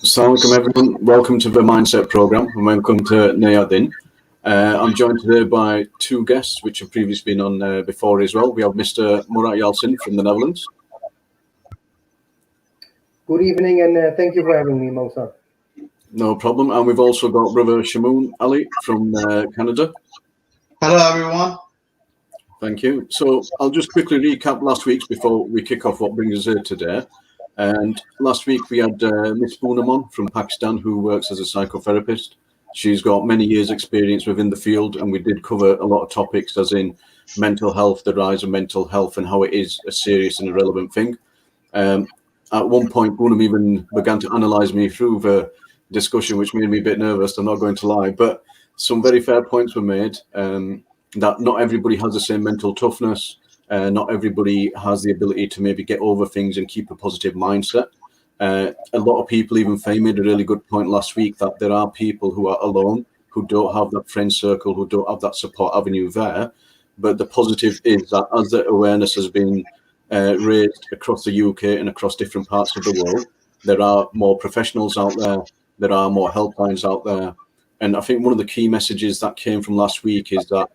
Assalamualaikum everyone, welcome to the Mindset Programme and welcome to Nayadin. I'm joined today by two guests which have previously been on before as well. We have Mr. Murat Yalçın from the Netherlands. Good evening and thank you for having me, Mohsan. No problem. And we've also got Brother Shamoon Ali from Canada. Hello everyone. Thank you. So I'll just quickly recap last week's before we kick off what brings us here today. And last week we had Miss Poonam from Pakistan, who works as a psychotherapist. She's got many years experience within the field, and we did cover a lot of topics as in mental health, the rise of mental health and how it is a serious and irrelevant thing. At one point, Poonam even began to analyze me through the discussion, which made me a bit nervous, I'm not going to lie, but some very fair points were made, that not everybody has the same mental toughness. Not everybody has the ability to maybe get over things and keep a positive mindset. A lot of people, even Faye made a really good point last week, that there are people who are alone, who don't have that friend circle, who don't have that support avenue there. But the positive is that as the awareness has been raised across the UK and across different parts of the world, there are more professionals out there, there are more helplines out there, And I think one of the key messages that came from last week is that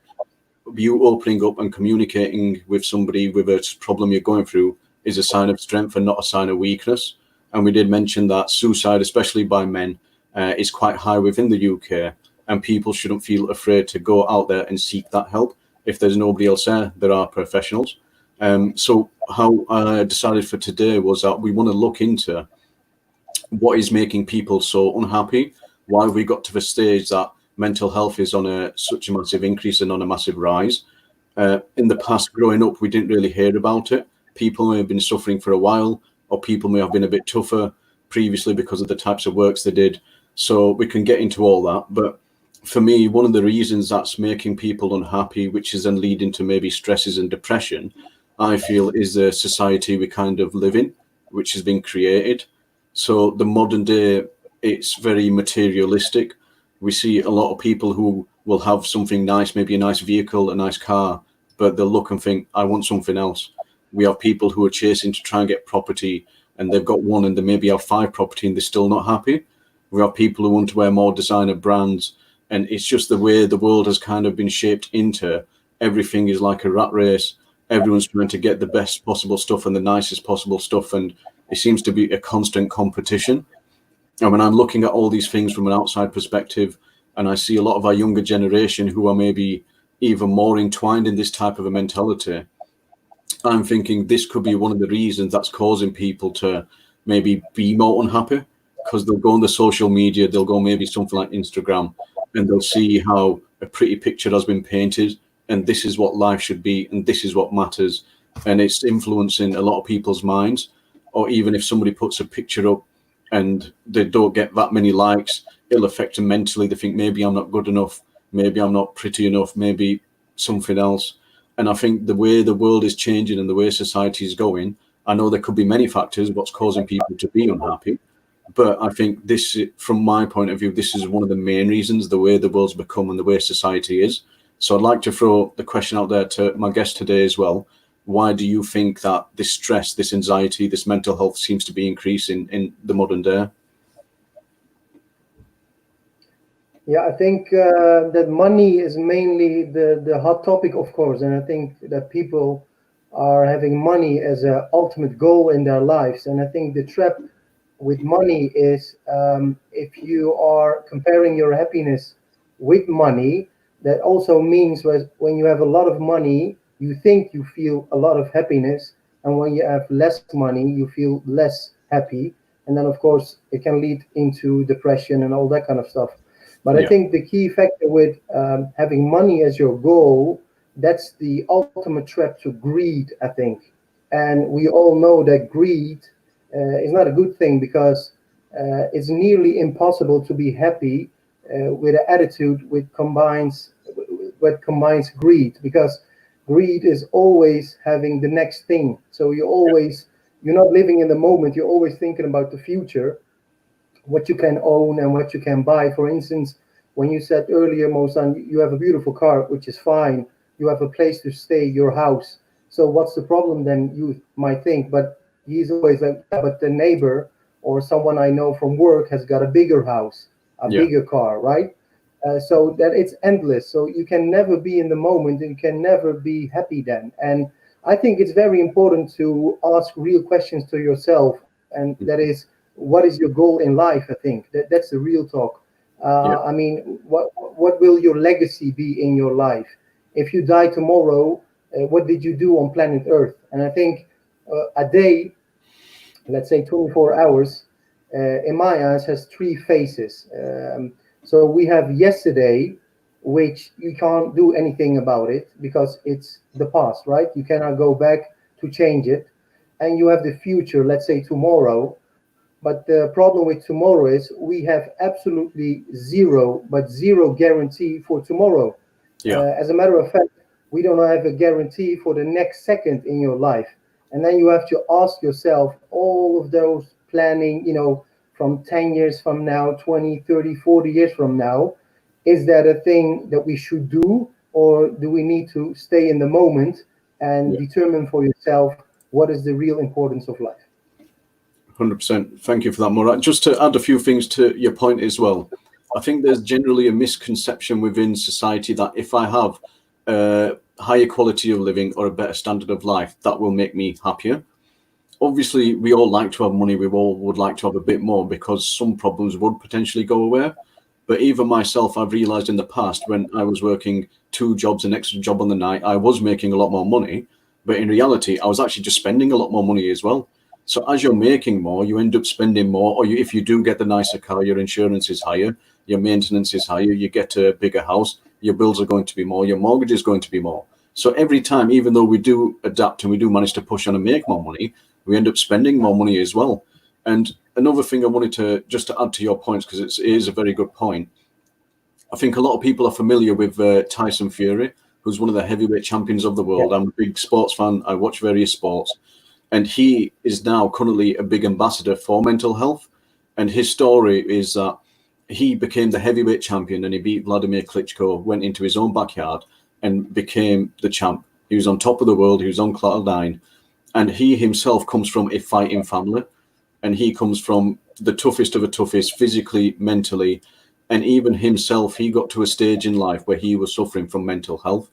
you opening up and communicating with somebody with a problem you're going through is a sign of strength and not a sign of weakness. And we did mention that suicide, especially by men, is quite high within the UK, and people shouldn't feel afraid to go out there and seek that help. If there's nobody else there are professionals. So how I decided for today was that we want to look into what is making people so unhappy, why we got to the stage that mental health is on such a massive increase and on a massive rise. In the past, growing up, we didn't really hear about it. People may have been suffering for a while, or people may have been a bit tougher previously because of the types of works they did. So we can get into all that. But for me, one of the reasons that's making people unhappy, which is then leading to maybe stresses and depression, I feel is the society we kind of live in, which has been created. So the modern day, it's very materialistic. We see a lot of people who will have something nice, maybe a nice vehicle, a nice car, but they'll look and think, I want something else. We have people who are chasing to try and get property, and they've got one and they maybe have 5 property and they're still not happy. We have people who want to wear more designer brands, and it's just the way the world has kind of been shaped into. Everything is like a rat race. Everyone's trying to get the best possible stuff and the nicest possible stuff, and it seems to be a constant competition. And when I'm looking at all these things from an outside perspective, and I see a lot of our younger generation who are maybe even more entwined in this type of a mentality, I'm thinking this could be one of the reasons that's causing people to maybe be more unhappy, because they'll go on the social media, they'll go maybe something like Instagram, and they'll see how a pretty picture has been painted, and this is what life should be, and this is what matters. And it's influencing a lot of people's minds. Or even if somebody puts a picture up and they don't get that many likes, it'll affect them mentally. They think maybe I'm not good enough, maybe I'm not pretty enough, maybe something else. And I think the way the world is changing and the way society is going, I know there could be many factors what's causing people to be unhappy, but I think this, from my point of view, this is one of the main reasons, the way the world's become and the way society is. So I'd like to throw the question out there to my guest today as well. Why do you think that this stress, this anxiety, this mental health seems to be increasing in the modern day? Yeah, I think that money is mainly the hot topic, of course, and I think that people are having money as an ultimate goal in their lives. And I think the trap with money is if you are comparing your happiness with money, that also means when you have a lot of money, you think you feel a lot of happiness, and when you have less money, you feel less happy. And then, of course, it can lead into depression and all that kind of stuff. But I think the key factor with having money as your goal, that's the ultimate trap to greed, I think. And we all know that greed is not a good thing, because it's nearly impossible to be happy with an attitude what combines greed, because greed is always having the next thing. So you're not living in the moment, you're always thinking about the future, what you can own and what you can buy. For instance, when you said earlier, Mohsan, you have a beautiful car, which is fine. You have a place to stay, your house. So what's the problem then, you might think? But he's always like, yeah, but the neighbor or someone I know from work has got a bigger house, a bigger car, right? So that it's endless. So you can never be in the moment, and you can never be happy then. And I think it's very important to ask real questions to yourself, and that is, what is your goal in life? I think that's the real talk. I mean, what will your legacy be in your life? If you die tomorrow, what did you do on planet Earth? And I think a day, let's say 24 hours, in my eyes, has 3 phases. So we have yesterday, which you can't do anything about it because it's the past, right? You cannot go back to change it. And you have the future, let's say tomorrow. But the problem with tomorrow is we have absolutely zero guarantee for tomorrow. As a matter of fact, we don't have a guarantee for the next second in your life. And then you have to ask yourself all of those planning, from 10 years from now, 20, 30, 40 years from now, is that a thing that we should do, or do we need to stay in the moment and determine for yourself what is the real importance of life? 100%. Thank you for that, Murat. Just to add a few things to your point as well. I think there's generally a misconception within society that if I have a higher quality of living or a better standard of life, that will make me happier. Obviously, we all like to have money. We all would like to have a bit more because some problems would potentially go away. But even myself, I've realized in the past when I was working 2 jobs, an extra job on the night, I was making a lot more money. But in reality, I was actually just spending a lot more money as well. So as you're making more, you end up spending more. Or if you do get the nicer car, your insurance is higher, your maintenance is higher, you get a bigger house, your bills are going to be more, your mortgage is going to be more. So every time, even though we do adapt and we do manage to push on and make more money, we end up spending more money as well. And another thing I wanted to just to add to your points, because it is a very good point. I think a lot of people are familiar with Tyson Fury, who's one of the heavyweight champions of the world. Yeah. I'm a big sports fan. I watch various sports. And he is now currently a big ambassador for mental health. And his story is that he became the heavyweight champion and he beat Vladimir Klitschko, went into his own backyard and became the champ. He was on top of the world. He was on cloud nine. And he himself comes from a fighting family. And he comes from the toughest of the toughest, physically, mentally. And even himself, he got to a stage in life where he was suffering from mental health.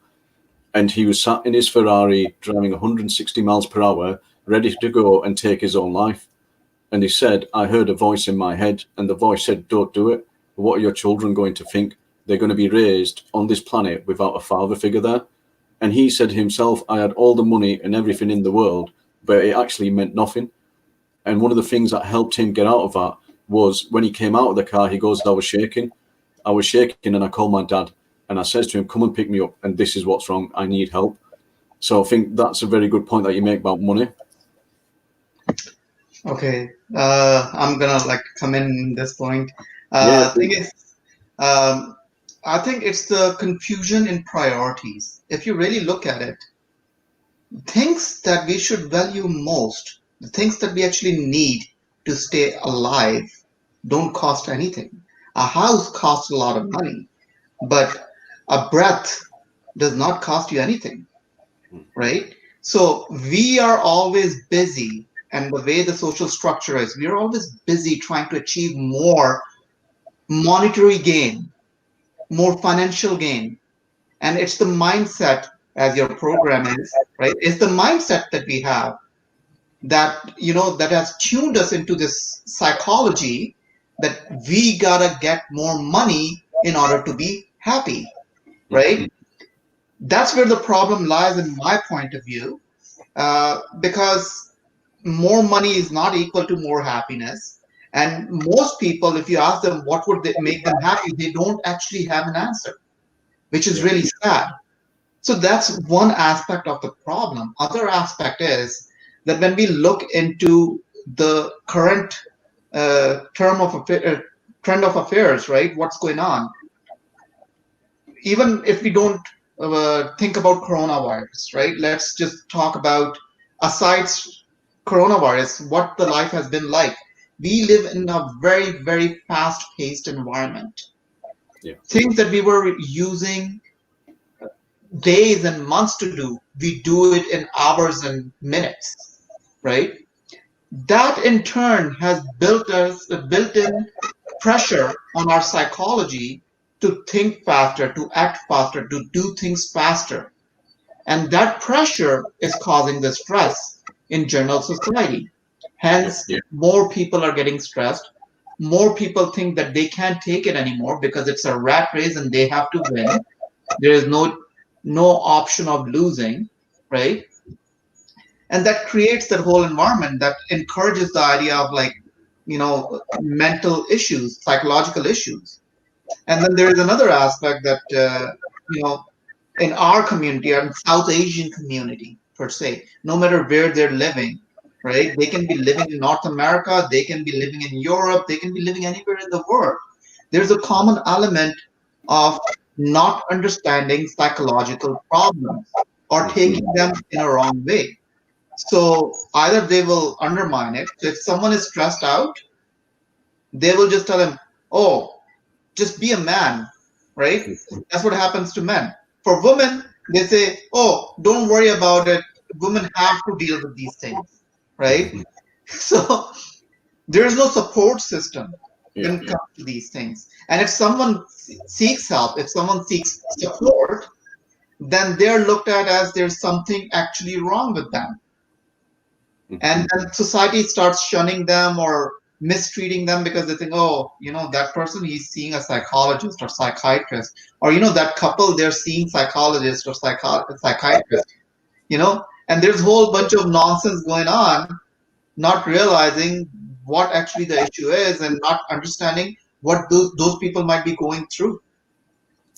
And he was sat in his Ferrari driving 160 miles per hour, ready to go and take his own life. And he said, I heard a voice in my head, and the voice said, don't do it. What are your children going to think? They're going to be raised on this planet without a father figure there. And he said himself, I had all the money and everything in the world, but it actually meant nothing. And one of the things that helped him get out of that was when he came out of the car, he goes, I was shaking and I called my dad and I says to him, come and pick me up. And this is what's wrong. I need help. So I think that's a very good point that you make about money. Okay. I'm going to come in this point. I think it's the confusion in priorities. If you really look at it, things that we should value most, the things that we actually need to stay alive, don't cost anything. A house costs a lot of money, but a breath does not cost you anything, right? So we are always busy, and the way the social structure is, we are always busy trying to achieve more monetary gain, more financial gain. And it's the mindset, as your program is, right? It's the mindset that we have that, that has tuned us into this psychology that we gotta get more money in order to be happy, right? That's where the problem lies in my point of view, because more money is not equal to more happiness. And most people, if you ask them what would make them happy, they don't actually have an answer, which is really sad. So that's one aspect of the problem. Other aspect is that when we look into the current trend of affairs, right? What's going on? Even if we don't think about coronavirus, right? Let's just talk about, aside coronavirus, what the life has been like. We live in a very, very fast-paced environment. Yeah. Things that we were using days and months to do, we do it in hours and minutes, right? That in turn has built-in pressure on our psychology to think faster, to act faster, to do things faster. And that pressure is causing the stress in general society. Hence, more people are getting stressed. More people think that they can't take it anymore because it's a rat race and they have to win. There is no option of losing, right? And that creates that whole environment that encourages the idea of mental issues, psychological issues. And then there is another aspect that, in our community, or in South Asian community per se, no matter where they're living, right? They can be living in North America, they can be living in Europe, they can be living anywhere in the world. There's a common element of not understanding psychological problems or taking them in a wrong way. So either they will undermine it. If someone is stressed out, they will just tell them, oh, just be a man, right? That's what happens to men. For women, they say, oh, don't worry about it. Women have to deal with these things, right? So there is no support system. when it comes to these things. And if someone seeks help, if someone seeks support, then they're looked at as there's something actually wrong with them. And then society starts shunning them or mistreating them because they think, oh, that person, he's seeing a psychologist or psychiatrist, or that couple, they're seeing psychologist or psychiatrist, and there's a whole bunch of nonsense going on, not realizing what actually the issue is and not understanding what those people might be going through.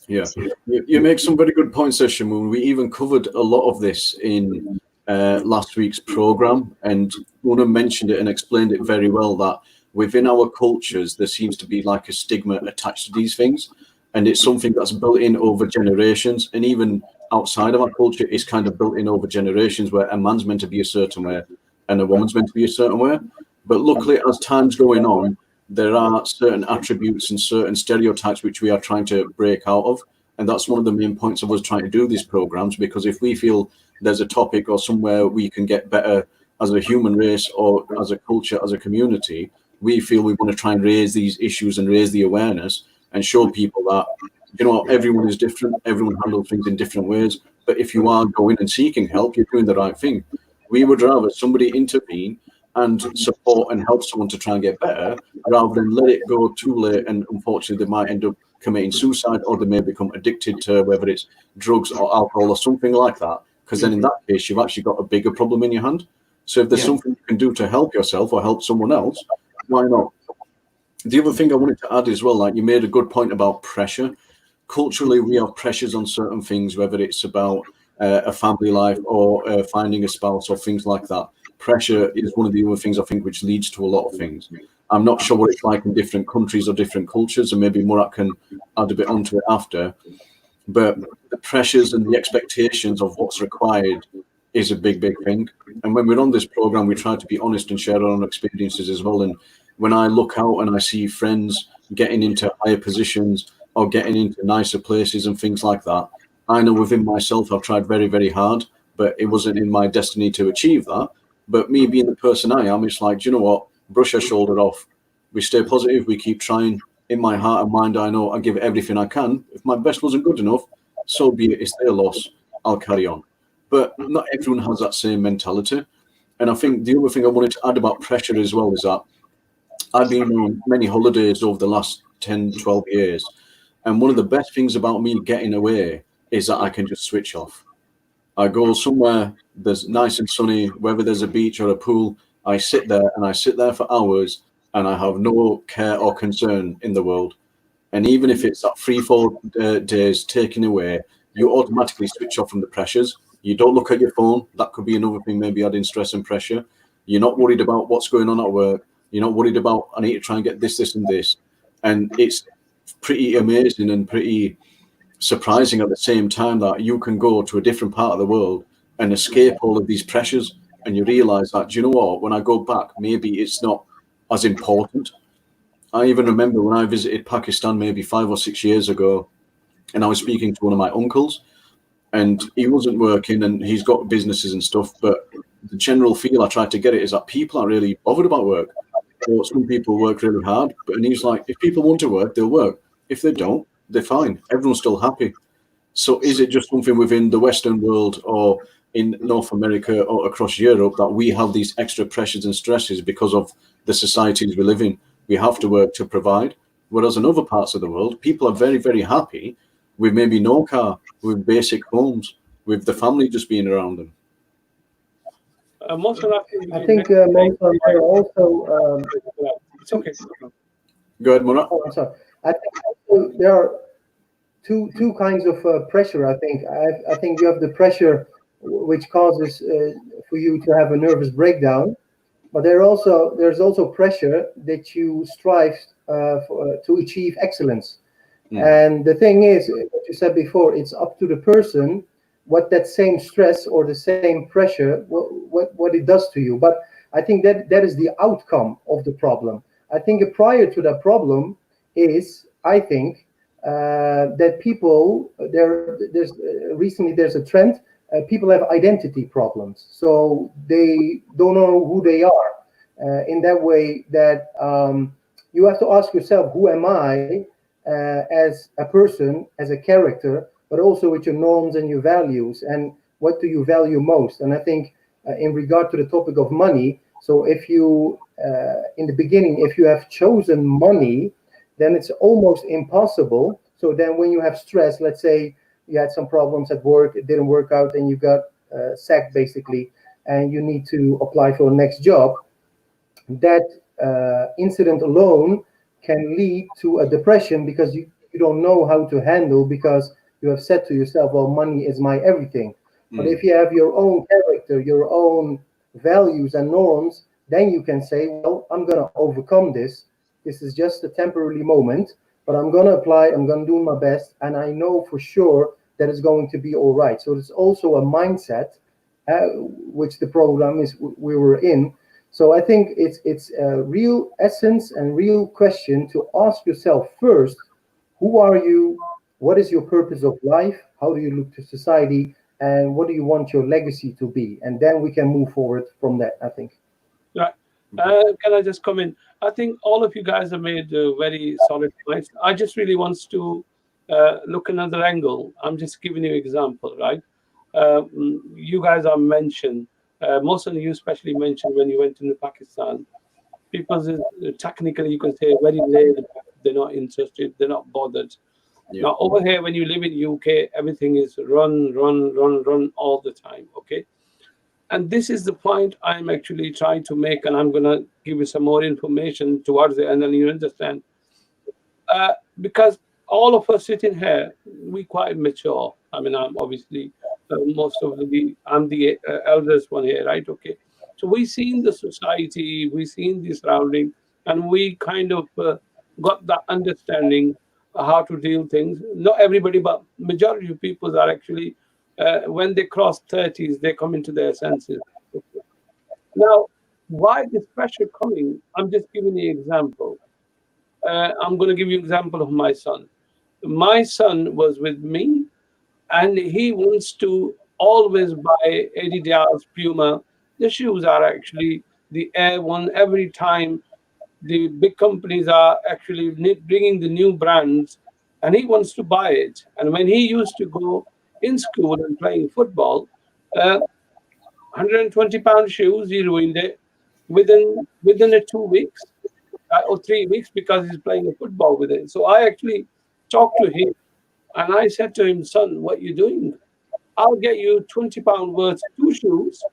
Yeah, you make some very good points there, Shamoon. We even covered a lot of this in last week's program, and Una mentioned it and explained it very well, that within our cultures there seems to be like a stigma attached to these things, and it's something that's built in over generations, and even outside of our culture it's kind of built in over generations, where a man's meant to be a certain way and a woman's meant to be a certain way. But luckily, as time's going on, there are certain attributes and certain stereotypes which we are trying to break out of, and that's one of the main points of us trying to do these programs, because if we feel there's a topic or somewhere we can get better as a human race or as a culture, as a community, we feel we want to try and raise these issues and raise the awareness and show people that, everyone is different, everyone handles things in different ways, but if you are going and seeking help, you're doing the right thing. We would rather somebody intervene and support and help someone to try and get better, rather than let it go too late, and unfortunately they might end up committing suicide, or they may become addicted to whether it's drugs or alcohol or something like that, because then in that case you've actually got a bigger problem in your hand. So if there's something you can do to help yourself or help someone else, why not? The other thing I wanted to add as well, like you made a good point about pressure. Culturally, we have pressures on certain things, whether it's about a family life or finding a spouse or things like that. Pressure is one of the other things I think which leads to a lot of things. I'm not sure what it's like in different countries or different cultures, and maybe Murat can add a bit onto it after. But the pressures and the expectations of what's required is a big thing. And when we're on this program, we try to be honest and share our own experiences as well. And when I look out and I see friends getting into higher positions or getting into nicer places and things like that, I know within myself I've tried very, very hard, but it wasn't in my destiny to achieve that. But me being the person I am, it's like, do you know what? Brush our shoulder off. We stay positive. We keep trying. In my heart and mind, I know I give everything I can. If my best wasn't good enough, so be it. It's their loss. I'll carry on. But not everyone has that same mentality. And I think the other thing I wanted to add about pressure as well is that I've been on many holidays over the last 10, 12 years. And one of the best things about me getting away is that I can just switch off. I go somewhere that's nice and sunny, whether there's a beach or a pool, I sit there and I sit there for hours, and I have no care or concern in the world. And even if it's that 3-4 days taken away, you automatically switch off from the pressures. You don't look at your phone. That could be another thing, maybe adding stress and pressure. You're not worried about what's going on at work. You're not worried about, I need to try and get this, this, and this. And it's pretty amazing and pretty surprising at the same time that you can go to a different part of the world and escape all of these pressures. And you realize that, do you know what, when I go back, maybe it's not as important. I even remember when I visited Pakistan maybe 5 or 6 years ago, and I was speaking to one of my uncles, and he wasn't working and he's got businesses and stuff, but the general feel I tried to get it is that people aren't really bothered about work. So some people work really hard, and he's like, if people want to work, they'll work. If they don't, they're fine. Everyone's still happy. So is it just something within the Western world or in North America or across Europe that we have these extra pressures and stresses because of the societies we live in? We have to work to provide. Whereas in other parts of the world, people are very, very happy with maybe no car, with basic homes, with the family just being around them. I think Mohsan, there are also. It's okay. Go ahead, Murat. Oh, I'm sorry. I think also there are two kinds of pressure. I think you have the pressure which causes for you to have a nervous breakdown, but there's also pressure that you strive to achieve excellence. And the thing is, what you said before, it's up to the person what that same stress or the same pressure, what it does to you. But I think that is the outcome of the problem. I think prior to that problem is, I think, that people, recently there's a trend, people have identity problems. So they don't know who they are in that way that you have to ask yourself, who am I as a person, as a character, but also with your norms and your values, and what do you value most? And I think in regard to the topic of money, so if you, in the beginning, if you have chosen money, then it's almost impossible. So then when you have stress, let's say you had some problems at work, it didn't work out, and you got sacked basically, and you need to apply for the next job, that incident alone can lead to a depression because you don't know how to handle, because you have said to yourself, well, money is my everything. But if you have your own character, your own values and norms, then you can say, well, I'm going to overcome this. This is just a temporary moment, but I'm going to apply, I'm going to do my best, and I know for sure that it's going to be all right. So it's also a mindset, which the program is we were in. So I think it's a real essence and real question to ask yourself first: who are you? What is your purpose of life? How do you look to society? And what do you want your legacy to be? And then we can move forward from that, I think. Right. Can I just come in? I think all of you guys have made very solid points. I just really wants to look another angle. I'm just giving you an example, right? You guys are mentioned. Most of you especially mentioned when you went into Pakistan. People technically you can say very laid back. They're not interested. They're not bothered. Yeah. Now over here, when you live in UK, everything is run, run, run, run all the time. Okay. And this is the point I'm actually trying to make, and I'm going to give you some more information towards it, and then you understand. Because all of us sitting here, we quite mature. I mean, I'm obviously I'm the eldest one here, right? Okay. So we seen the society, we seen the surrounding, and we kind of got that understanding how to deal things. Not everybody, but majority of people are actually when they cross 30s, they come into their senses. Now, why this pressure coming? I'm just giving you an example. I'm going to give you an example of my son. My son was with me, and he wants to always buy Adidas, Puma. The shoes are actually the Air One. Every time the big companies are actually bringing the new brands, and he wants to buy it. And when he used to go in school and playing football, 120-pound shoes, he ruined it within a 2 weeks or 3 weeks because he's playing a football with it. So I actually talked to him and I said to him, son, what are you doing? I'll get you 20-pound worth two shoes,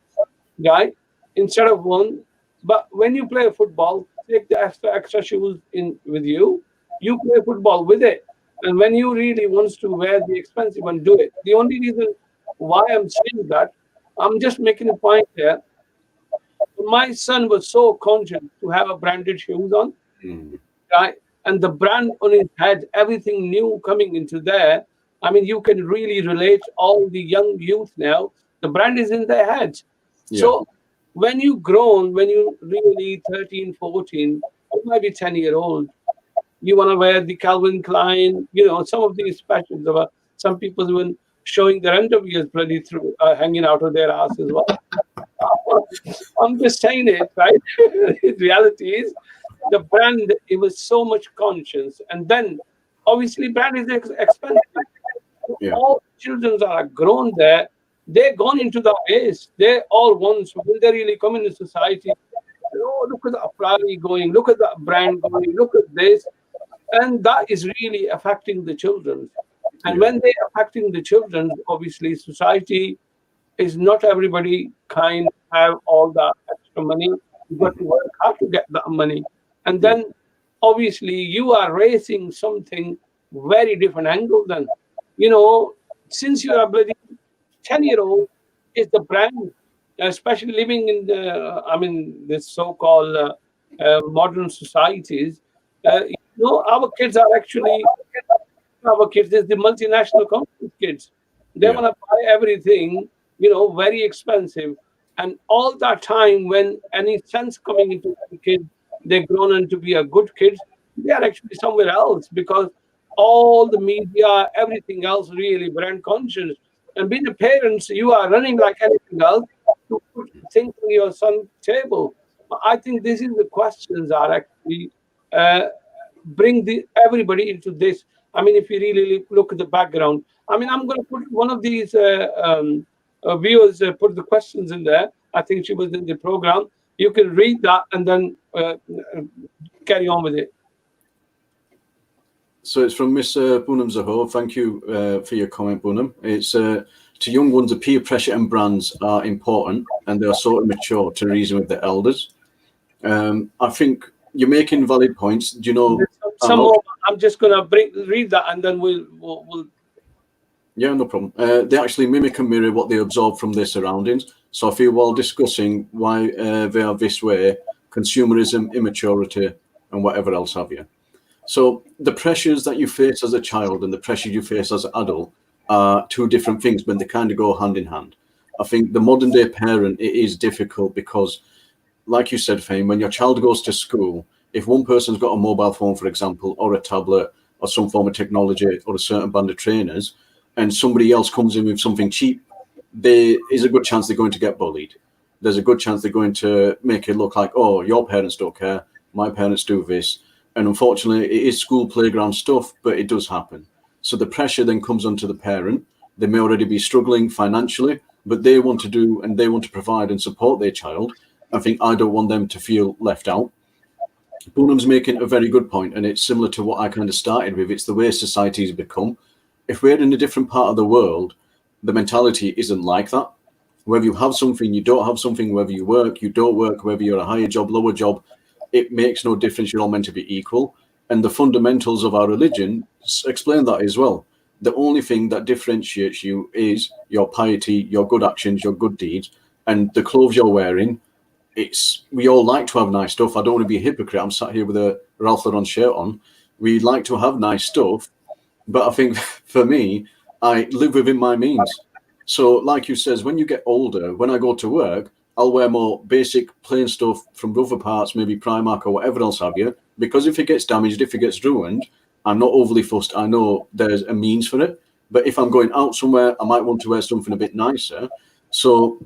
guy, instead of one. But when you play football, take the extra shoes in with you. You play football with it. And when you really wants to wear the expensive one, do it. The only reason why I'm saying that, I'm just making a point here. My son was so conscious to have a branded shoes on, right? And the brand on his head, everything new coming into there. I mean, you can really relate all the young youth now. The brand is in their head. Yeah. So when you grown, when you really 13, 14, you might be 10-year-old, you want to wear the Calvin Klein, some of these fashions. Some people even showing their underwears bloody through, hanging out of their ass as well. I'm just saying it, right? The reality is the brand, it was so much conscience. And then obviously brand is expensive. Yeah. All children are grown there. They're gone into the waste. They all once, when they really come into society, look at the Ferrari going, look at that brand going, look at this. And that is really affecting the children. And when they're affecting the children, obviously society is not everybody kind have all that extra money. You got to work hard to get that money. And then obviously you are raising something very different angle then. Since you are a bloody 10-year-old, is the brand, especially living in this so-called modern societies. Our kids are actually, our kids is the multinational companies kids. They want to buy everything, very expensive. And all that time when any sense coming into the kid, they're grown into be a good kids, they are actually somewhere else because all the media, everything else really brand conscious. And being a parents, you are running like anything else to put things on your son's table. I think this is the questions are actually bring everybody into this. I mean, if you really look at the background, I mean, I'm going to put one of these viewers put the questions in there. I think she was in the program. You can read that and then carry on with it. So it's from Miss Poonam Zahor. Thank you for your comment, Poonam. It's to young ones, the peer pressure and brands are important, and they are sort of mature to reason with the elders. I think you're making valid points. Do you know? Some more. I'm just gonna read that, and then we'll. Yeah, no problem. They actually mimic and mirror what they absorb from their surroundings. So I feel while discussing why they are this way, consumerism, immaturity, and whatever else have you. So the pressures that you face as a child and the pressure you face as an adult are two different things, but they kind of go hand in hand. I think the modern day parent, it is difficult because, like you said, Fahim, when your child goes to school, if one person's got a mobile phone, for example, or a tablet or some form of technology or a certain band of trainers, and somebody else comes in with something cheap, there is a good chance they're going to get bullied. There's a good chance they're going to make it look like, oh, your parents don't care, my parents do this. And unfortunately, it is school playground stuff, but it does happen. So the pressure then comes onto the parent. They may already be struggling financially, but they want to do and they want to provide and support their child. I think I don't want them to feel left out. Poonam's making a very good point, and it's similar to what I kind of started with. It's the way society's become. If we're in a different part of the world, the mentality isn't like that. Whether you have something, you don't have something, whether you work, you don't work, whether you're a higher job, lower job, it makes no difference. You're all meant to be equal. And the fundamentals of our religion explain that as well. The only thing that differentiates you is your piety, your good actions, your good deeds, and the clothes you're wearing. We all like to have nice stuff. I don't want to be a hypocrite. I'm sat here with a Ralph Lauren shirt on. We like to have nice stuff. But I think for me, I live within my means. So like you says, when you get older, when I go to work, I'll wear more basic, plain stuff from other parts, maybe Primark or whatever else have you. Because if it gets damaged, if it gets ruined, I'm not overly fussed. I know there's a means for it. But if I'm going out somewhere, I might want to wear something a bit nicer. So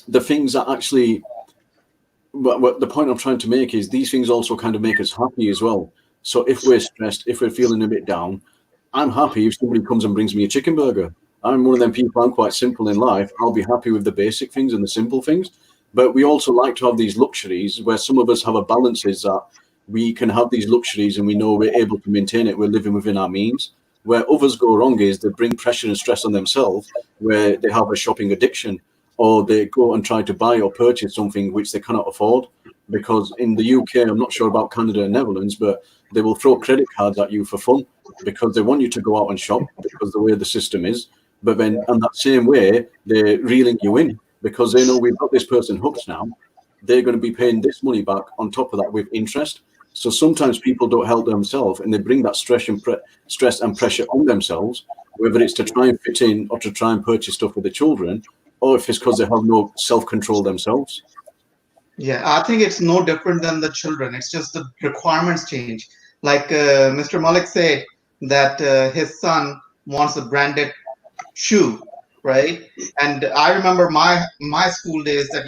the things that actually, what the point I'm trying to make is these things also kind of make us happy as well. So if we're stressed, if we're feeling a bit down, I'm happy if somebody comes and brings me a chicken burger. I'm one of them people, I'm quite simple in life. I'll be happy with the basic things and the simple things. But we also like to have these luxuries where some of us have a balance is that we can have these luxuries and we know we're able to maintain it. We're living within our means. Where others go wrong is they bring pressure and stress on themselves, where they have a shopping addiction or they go and try to buy or purchase something which they cannot afford. Because in the UK, I'm not sure about Canada and Netherlands, but they will throw credit cards at you for fun because they want you to go out and shop because the way the system is. But then in that same way, they're reeling you in because they know we've got this person hooked now. They're going to be paying this money back on top of that with interest. So sometimes people don't help themselves and they bring that stress and pressure on themselves, whether it's to try and fit in or to try and purchase stuff for the children, or if it's because they have no self-control themselves. Yeah, I think it's no different than the children. It's just the requirements change. Like Mr. Malik said that his son wants a branded shoe, right? And I remember my school days that,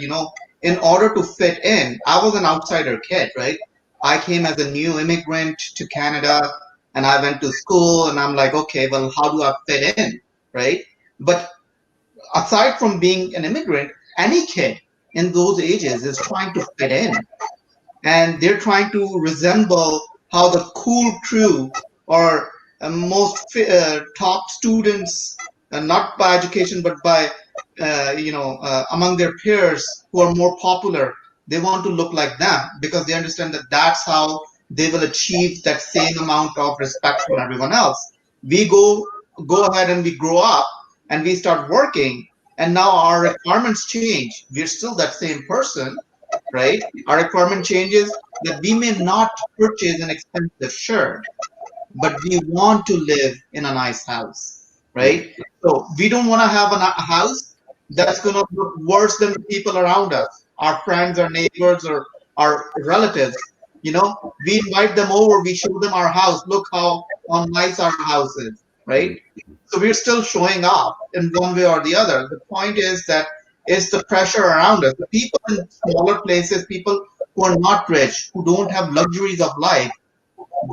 in order to fit in, I was an outsider kid, right? I came as a new immigrant to Canada and I went to school and I'm like, okay, well, how do I fit in, right? But aside from being an immigrant, any kid in those ages is trying to fit in. And they're trying to resemble how the cool crew or most top students, not by education, but by, among their peers who are more popular, they want to look like them because they understand that that's how they will achieve that same amount of respect from everyone else. We go ahead and we grow up and we start working, and now our requirements change. We're still that same person, right? Our requirement changes that we may not purchase an expensive shirt, but we want to live in a nice house, right? So we don't want to have a house that's going to look worse than the people around us, our friends, our neighbors, or our relatives. We invite them over, we show them our house, look how nice our house is, right? So we're still showing up in one way or the other. The point is that it's the pressure around us. The people in smaller places, people who are not rich, who don't have luxuries of life,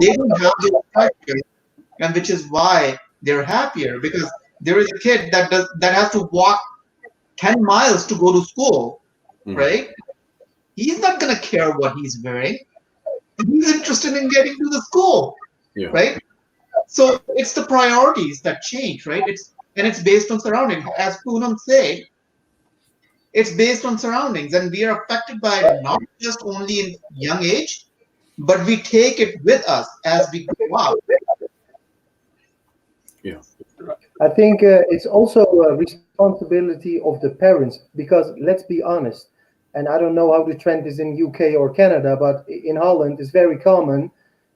they don't have those pressures, and which is why they're happier, because there is a kid that has to walk 10 miles to go to school, right? He's not going to care what he's wearing. He's interested in getting to the school, right? So it's the priorities that change, right? It's based on surroundings. As Poonam said, it's based on surroundings, and we are affected by it not just only in young age, but we take it with us as we grow up. Yeah. I think it's also a responsibility of the parents, because let's be honest, and I don't know how the trend is in UK or Canada, but in Holland it's very common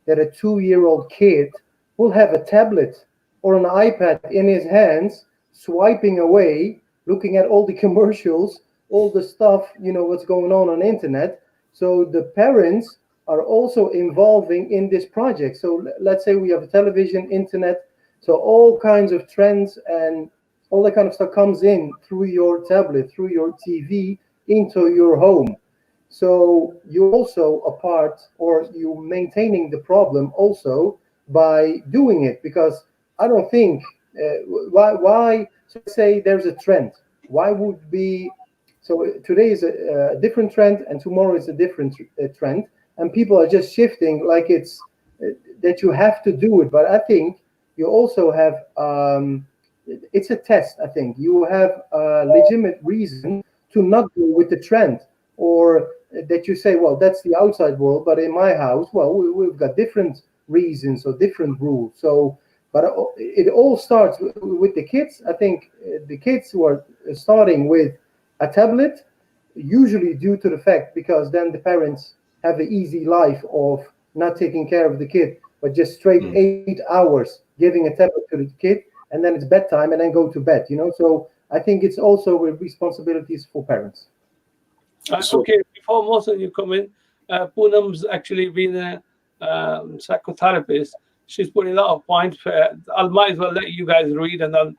that a 2-year-old kid will have a tablet or an iPad in his hands, swiping away, looking at all the commercials, all the stuff, what's going on the internet. So the parents are also involving in this project. So let's say we have a television, internet, so all kinds of trends and all that kind of stuff comes in through your tablet, through your TV, into your home. So you also a part, or you maintaining the problem also by doing it, because I don't think why so say there's a trend. Why would be so today is a different trend and tomorrow is a different trend, and people are just shifting like it's that you have to do it. But I think you also have it's a test. I think you have a legitimate reason to not go with the trend, or that you say, well, that's the outside world, but in my house, well, we've got different reasons or different rules. So, but it all starts with the kids. I think the kids who are starting with a tablet, usually due to the fact, because then the parents have an easy life of not taking care of the kid, but just straight 8 hours giving a tablet to the kid, and then it's bedtime, and then go to bed. So I think it's also with responsibilities for parents. Okay, before Mohsan you come in, Poonam's actually been a psychotherapist. She's put a lot of points. I might as well let you guys read, and then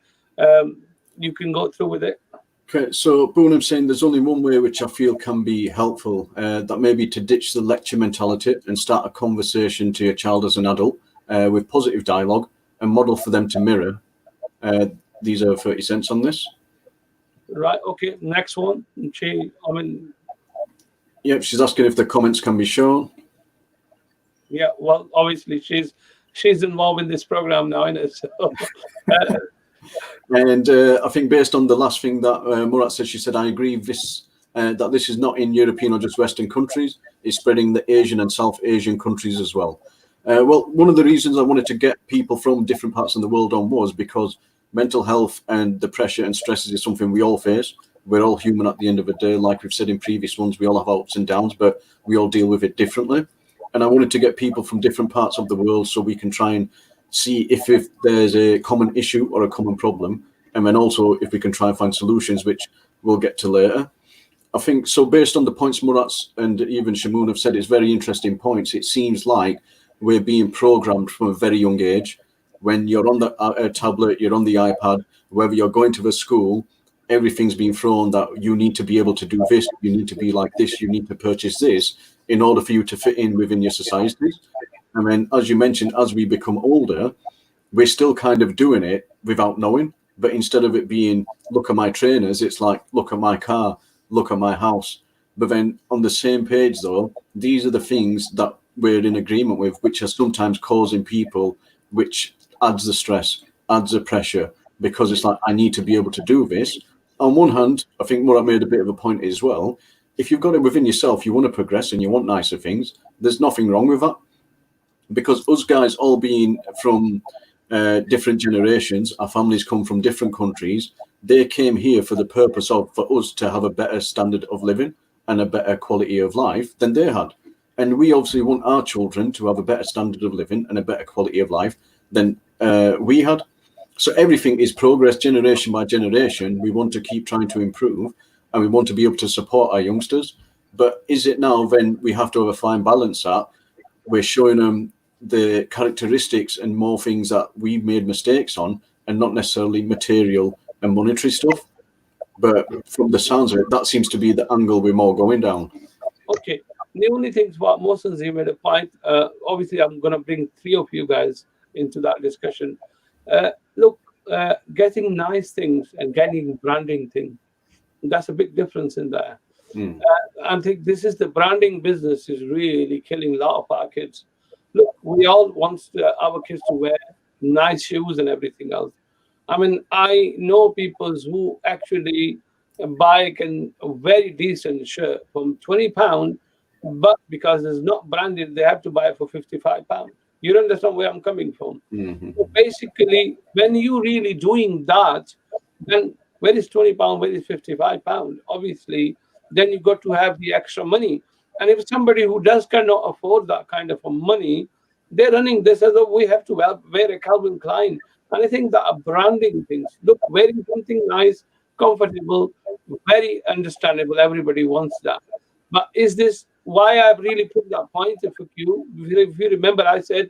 you can go through with it. Okay, so Poonam's saying there's only one way which I feel can be helpful, that may be to ditch the lecture mentality and start a conversation to your child as an adult with positive dialogue and model for them to mirror. These are 30 cents on this. Right, okay, next one. Yep, she's asking if the comments can be shown. Yeah, well, obviously she's involved in this program now, isn't it? So, and I think based on the last thing that Murat said, she said, I agree that this is not in European or just Western countries. It's spreading the Asian and South Asian countries as well. Well, one of the reasons I wanted to get people from different parts of the world on was because mental health and the pressure and stresses is something we all face. We're all human at the end of the day. Like we've said in previous ones, we all have ups and downs, but we all deal with it differently. And I wanted to get people from different parts of the world so we can try and see if there's a common issue or a common problem. And then also if we can try and find solutions, which we'll get to later. I think so based on the points Murat and even Shamoon have said, it's very interesting points. It seems like we're being programmed from a very young age. When you're on the tablet, you're on the iPad, wherever you're going to the school, everything's being thrown that you need to be able to do this, you need to be like this, you need to purchase this in order for you to fit in within your societies. And then, as you mentioned, as we become older, we're still kind of doing it without knowing. But instead of it being, look at my trainers, it's like, look at my car, look at my house. But then on the same page, though, these are the things that we're in agreement with, which are sometimes causing people, which adds the stress, adds the pressure, because it's like, I need to be able to do this. On one hand, I think Murat made a bit of a point as well. If you've got it within yourself, you want to progress and you want nicer things, there's nothing wrong with that. Because us guys all being from different generations, our families come from different countries, they came here for the purpose of, for us to have a better standard of living and a better quality of life than they had. And we obviously want our children to have a better standard of living and a better quality of life than we had. So everything is progress generation by generation. We want to keep trying to improve and we want to be able to support our youngsters. But is it now then we have to have a fine balance that we're showing them the characteristics and more things that we made mistakes on and not necessarily material and monetary stuff? But from the sounds of it, that seems to be the angle we're more going down. Okay. The only thing what Mohsen made a point. Obviously, I'm going to bring three of you guys into that discussion. Look, getting nice things and getting branding thing. That's a big difference in there. Mm. I think this is the branding business is really killing a lot of our kids. Look, we all want our kids to wear nice shoes and everything else. I mean, I know people who actually buy a very decent shirt from £20, but because it's not branded, they have to buy it for £55. You understand where I'm coming from? Mhm. So basically, when you really doing that, then where is £20, where is £55? Obviously, then you got to have the extra money. And if somebody who does cannot afford that kind of a money, they're running this as though we have to wear a Calvin Klein. And I think that are branding things. Look, wearing something nice, comfortable, very understandable. Everybody wants that. But is this why I've really put that point? If you remember, I said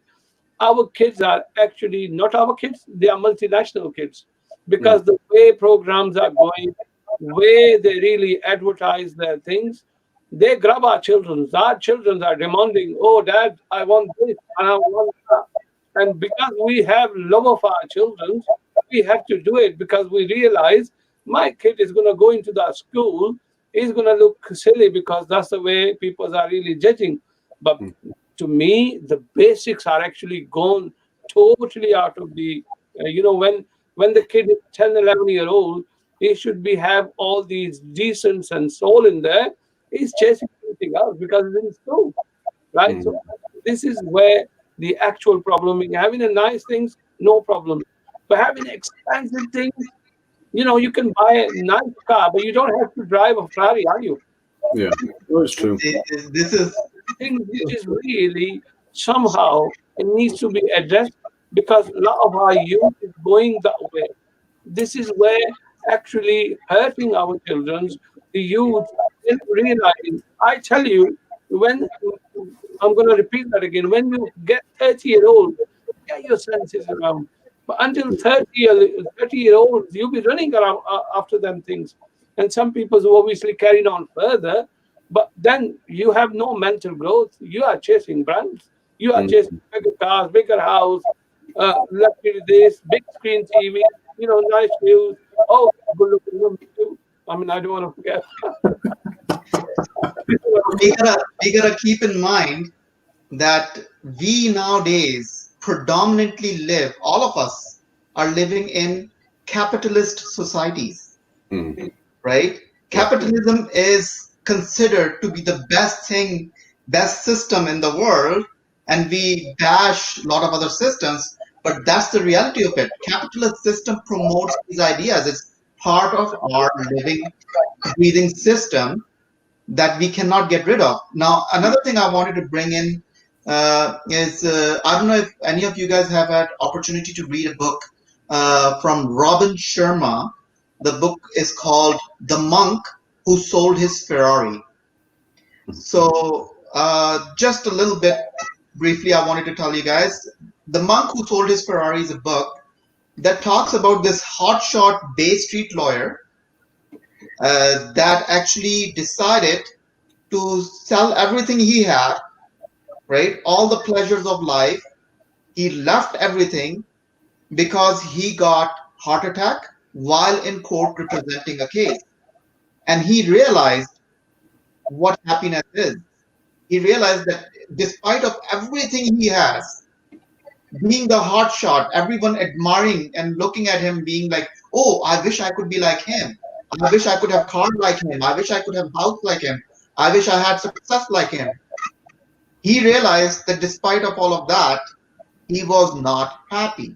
our kids are actually not our kids, they are multinational kids. Mm. Because the way programs are going, way they really advertise their things, they grab our children. Our children are demanding, oh, dad, I want this and I want that. And because we have love of our children, we have to do it because we realize my kid is going to go into that school, he's going to look silly because that's the way people are really judging. But Mm. to me, the basics are actually gone totally out of the, when the kid is 10, 11-year old, he should be have all these decence and soul in there. He's chasing anything else because it's in school, right? Mm. So this is where the actual problem is. Having a nice things, no problem. But having expensive things, you can buy a nice car, but you don't have to drive a Ferrari, are you? Yeah, well, it's true. This is Think this is really somehow it needs to be addressed because a lot of our youth is going that way. This is where actually hurting our children, the youth, in realizing. I tell you, when I'm going to repeat that again, when you get 30-year-old, get your senses around. But until 30-year-olds, you'll be running around after them things. And some people who obviously carried on further, but then you have no mental growth. You are chasing brands. You are chasing Mm. bigger cars, bigger house, luxury this, big screen TV, nice views. Oh, good looking women too. I mean, I don't want to forget. we gotta keep in mind that we nowadays predominantly live, all of us are living in capitalist societies, Mm. right? Yeah. Capitalism is considered to be the best thing, best system in the world, and we bash a lot of other systems, but that's the reality of it. Capitalist system promotes these ideas. It's part of our living, breathing system that we cannot get rid of. Now, another thing I wanted to bring in is I don't know if any of you guys have had opportunity to read a book from Robin Sharma. The book is called The Monk Who Sold His Ferrari. So, just a little bit briefly, I wanted to tell you guys, The Monk Who Sold His Ferrari is a book that talks about this hotshot Bay Street lawyer that actually decided to sell everything he had, right? All the pleasures of life. He left everything because he got heart attack while in court representing a case. And he realized what happiness is. He realized that despite of everything he has, being the hot shot, everyone admiring and looking at him being like, oh, I wish I could be like him. I wish I could have car like him. I wish I could have house like him. I wish I had success like him. He realized that despite of all of that, he was not happy.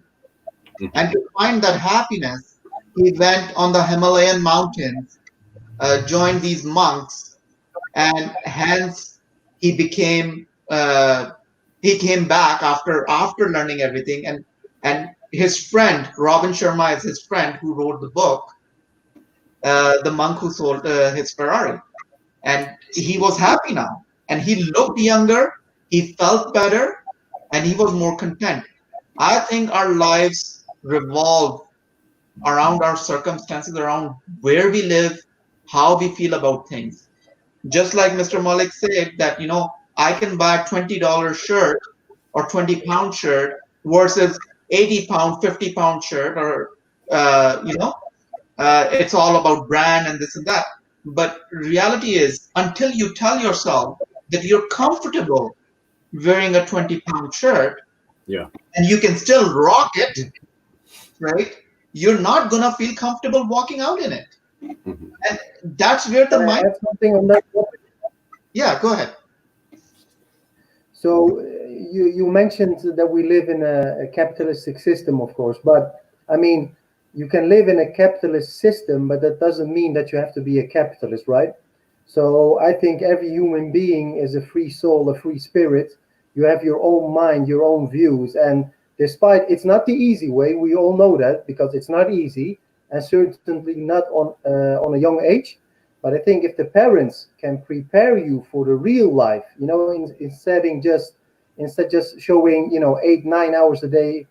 And to find that happiness, he went on the Himalayan mountains, joined these monks, and hence he became he came back after learning everything. And his friend Robin Sharma is his friend who wrote the book, The Monk Who Sold His Ferrari, and he was happy now, and he looked younger, he felt better, and he was more content. I think our lives revolve around our circumstances, around where we live, how we feel about things. Just like Mr. Malik said that, I can buy a $20 shirt or 20-pound shirt versus 80-pound, 50-pound shirt, or, it's all about brand and this and that. But reality is, until you tell yourself that you're comfortable wearing a 20-pound shirt, Yeah. and you can still rock it, right? You're not going to feel comfortable walking out in it. Mhm. And that's where the Can I mind. add something on that topic? Yeah, go ahead. So you mentioned that we live in a capitalistic system, of course, but I mean, you can live in a capitalist system, but that doesn't mean that you have to be a capitalist, right? So I think every human being is a free soul, a free spirit. You have your own mind, your own views, and despite it's not the easy way, we all know that because it's not easy, and certainly not on a young age. But I think if the parents can prepare you for the real life, instead just showing 8 9 hours a day,